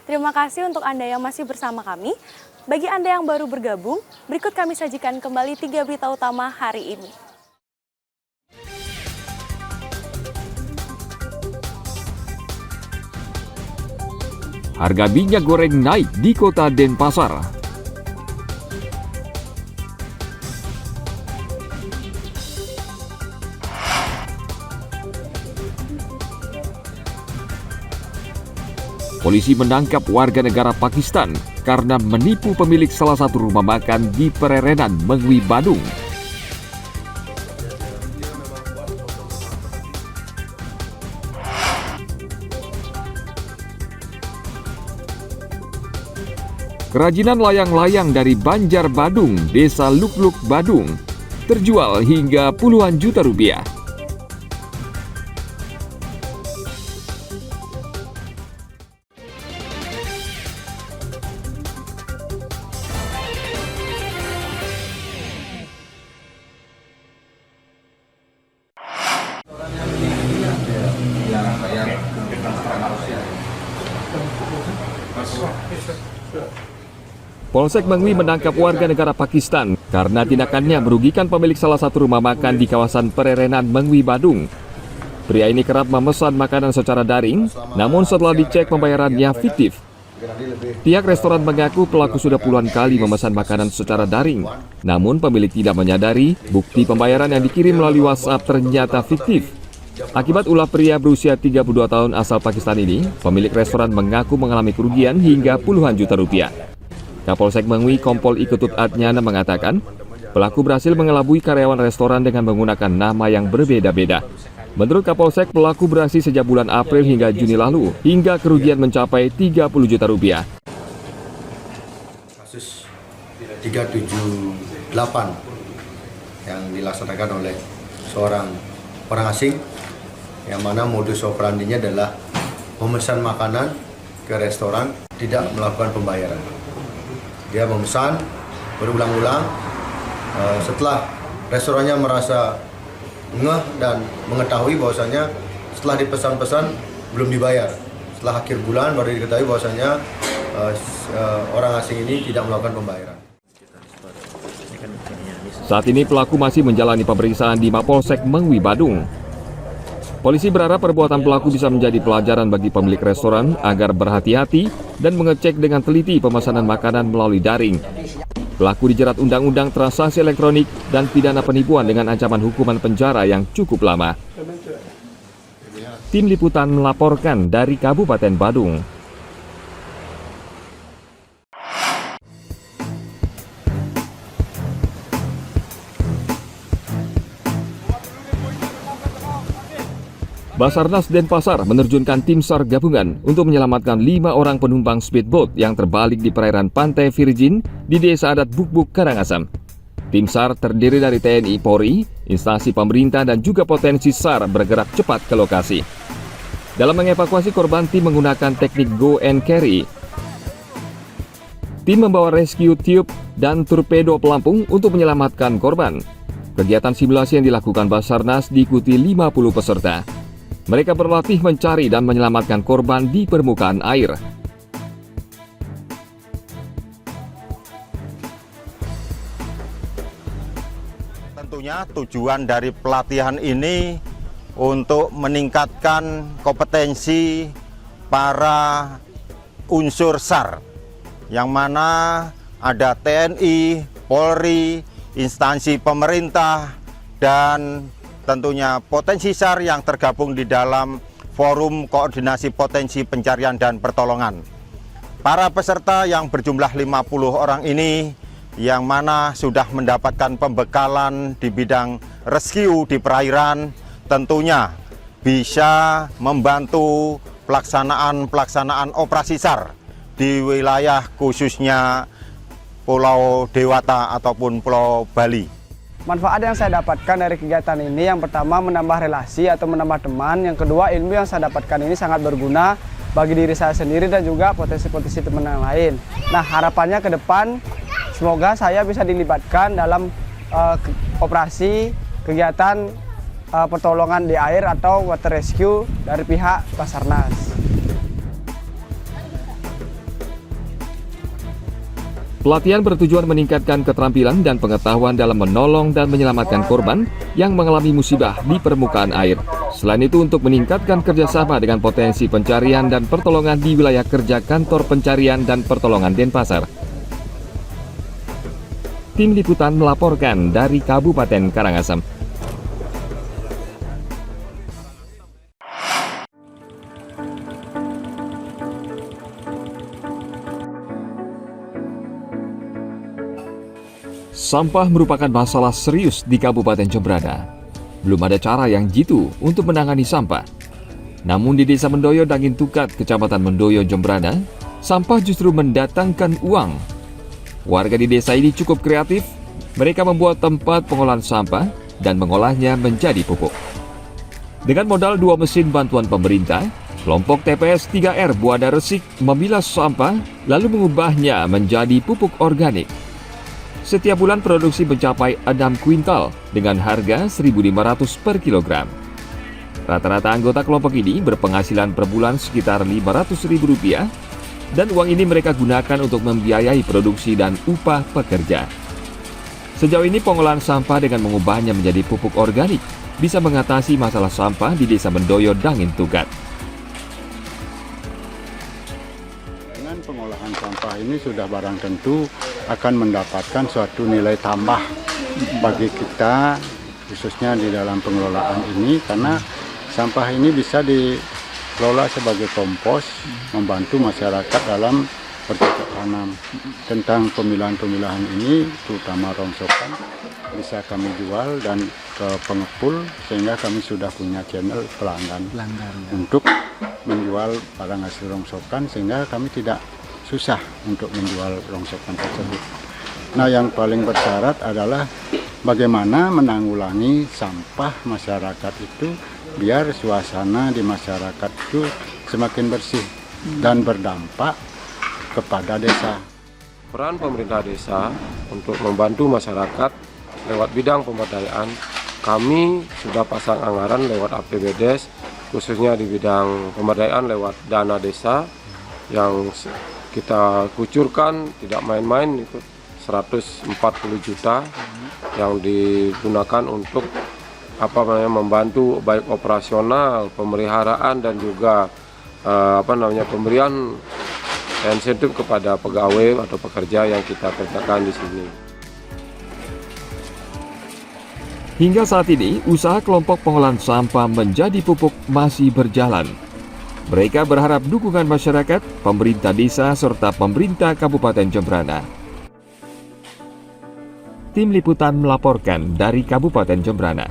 Terima kasih untuk Anda yang masih bersama kami. Bagi Anda yang baru bergabung, berikut kami sajikan kembali 3 berita utama hari ini. Harga minyak goreng naik di kota Denpasar. Polisi menangkap warga negara Pakistan karena menipu pemilik salah satu rumah makan di Pererenan, Mengwi, Badung. Kerajinan layang-layang dari Banjar Badung, Desa Lukluk, Badung, terjual hingga puluhan juta rupiah. Polsek Mengwi menangkap warga negara Pakistan karena tindakannya merugikan pemilik salah satu rumah makan di kawasan Pererenan, Mengwi, Badung. Pria ini kerap memesan makanan secara daring, namun setelah dicek pembayarannya fiktif. Pihak restoran mengaku pelaku sudah puluhan kali memesan makanan secara daring, namun pemilik tidak menyadari bukti pembayaran yang dikirim melalui WhatsApp ternyata fiktif. Akibat ulah pria berusia 32 tahun asal Pakistan ini, pemilik restoran mengaku mengalami kerugian hingga puluhan juta rupiah. Kapolsek Mengwi Kompol Iketut Adnyana mengatakan, pelaku berhasil mengelabui karyawan restoran dengan menggunakan nama yang berbeda-beda. Menurut Kapolsek, pelaku beraksi sejak bulan April hingga Juni lalu, hingga kerugian mencapai 30 juta rupiah. Kasus 378 yang dilaksanakan oleh seorang orang asing, yang mana modus operandinya adalah memesan makanan ke restoran, tidak melakukan pembayaran. Dia memesan berulang-ulang, setelah restorannya merasa ngeh dan mengetahui bahwasanya setelah dipesan-pesan belum dibayar. Setelah akhir bulan baru diketahui bahwasanya orang asing ini tidak melakukan pembayaran. Saat ini pelaku masih menjalani pemeriksaan di Mapolsek Mengwi, Badung. Polisi berharap perbuatan pelaku bisa menjadi pelajaran bagi pemilik restoran agar berhati-hati dan mengecek dengan teliti pemesanan makanan melalui daring. Pelaku dijerat Undang-Undang Transaksi Elektronik dan pidana penipuan dengan ancaman hukuman penjara yang cukup lama. Tim Liputan melaporkan dari Kabupaten Badung. Basarnas Denpasar menerjunkan tim SAR gabungan untuk menyelamatkan 5 orang penumpang speedboat yang terbalik di perairan Pantai Virgin di Desa Adat Bukbuk, Karangasem. Tim SAR terdiri dari TNI Polri, instansi pemerintah dan juga potensi SAR bergerak cepat ke lokasi. Dalam mengevakuasi korban, tim menggunakan teknik go and carry. Tim membawa rescue tube dan torpedo pelampung untuk menyelamatkan korban. Kegiatan simulasi yang dilakukan Basarnas diikuti 50 peserta. Mereka berlatih mencari dan menyelamatkan korban di permukaan air. Tentunya tujuan dari pelatihan ini untuk meningkatkan kompetensi para unsur SAR, yang mana ada TNI, Polri, instansi pemerintah, dan tentunya potensi SAR yang tergabung di dalam Forum Koordinasi Potensi Pencarian dan Pertolongan. Para peserta yang berjumlah 50 orang ini, yang mana sudah mendapatkan pembekalan di bidang rescue di perairan, tentunya bisa membantu pelaksanaan operasi SAR di wilayah khususnya Pulau Dewata ataupun Pulau Bali. Manfaat yang saya dapatkan dari kegiatan ini, yang pertama menambah relasi atau menambah teman, yang kedua ilmu yang saya dapatkan ini sangat berguna bagi diri saya sendiri dan juga potensi-potensi teman yang lain. Nah, harapannya ke depan semoga saya bisa dilibatkan dalam operasi kegiatan pertolongan di air atau water rescue dari pihak Basarnas. Pelatihan bertujuan meningkatkan keterampilan dan pengetahuan dalam menolong dan menyelamatkan korban yang mengalami musibah di permukaan air. Selain itu untuk meningkatkan kerjasama dengan potensi pencarian dan pertolongan di wilayah kerja Kantor Pencarian dan Pertolongan Denpasar. Tim Liputan melaporkan dari Kabupaten Karangasem. Sampah merupakan masalah serius di Kabupaten Jembrana. Belum ada cara yang jitu untuk menangani sampah. Namun di Desa Mendoyo Dangin Tukat, Kecamatan Mendoyo, Jembrana, sampah justru mendatangkan uang. Warga di desa ini cukup kreatif. Mereka membuat tempat pengolahan sampah dan mengolahnya menjadi pupuk. Dengan modal 2 mesin bantuan pemerintah, kelompok TPS 3R Buada Resik memilah sampah lalu mengubahnya menjadi pupuk organik. Setiap bulan produksi mencapai 6 kuintal dengan harga Rp1.500 per kilogram. Rata-rata anggota kelompok ini berpenghasilan per bulan sekitar Rp500.000 dan uang ini mereka gunakan untuk membiayai produksi dan upah pekerja. Sejauh ini pengolahan sampah dengan mengubahnya menjadi pupuk organik bisa mengatasi masalah sampah di Desa Mendoyo Dangin Tukat. Dengan pengolahan sampah ini sudah barang tentu akan mendapatkan suatu nilai tambah bagi kita, khususnya di dalam pengelolaan ini, karena sampah ini bisa dikelola sebagai kompos, membantu masyarakat dalam bercocok tanam. Tentang pemilahan-pemilahan ini, terutama rongsokan, bisa kami jual dan ke pengepul, sehingga kami sudah punya channel pelanggan untuk menjual barang hasil rongsokan, sehingga kami tidak susah untuk menjual rongsokan tersebut. Nah, yang paling bersyarat adalah bagaimana menanggulangi sampah masyarakat itu biar suasana di masyarakat itu semakin bersih dan berdampak kepada desa. Peran pemerintah desa untuk membantu masyarakat lewat bidang pemberdayaan, kami sudah pasang anggaran lewat APBDes, khususnya di bidang pemberdayaan lewat dana desa yang kita kucurkan tidak main-main, itu 140 juta yang digunakan untuk membantu baik operasional, pemeliharaan dan juga pemberian insentif kepada pegawai atau pekerja yang kita kerjakan di sini. Hingga saat ini, usaha kelompok pengolahan sampah menjadi pupuk masih berjalan. Mereka berharap dukungan masyarakat, pemerintah desa, serta pemerintah Kabupaten Jembrana. Tim Liputan melaporkan dari Kabupaten Jembrana.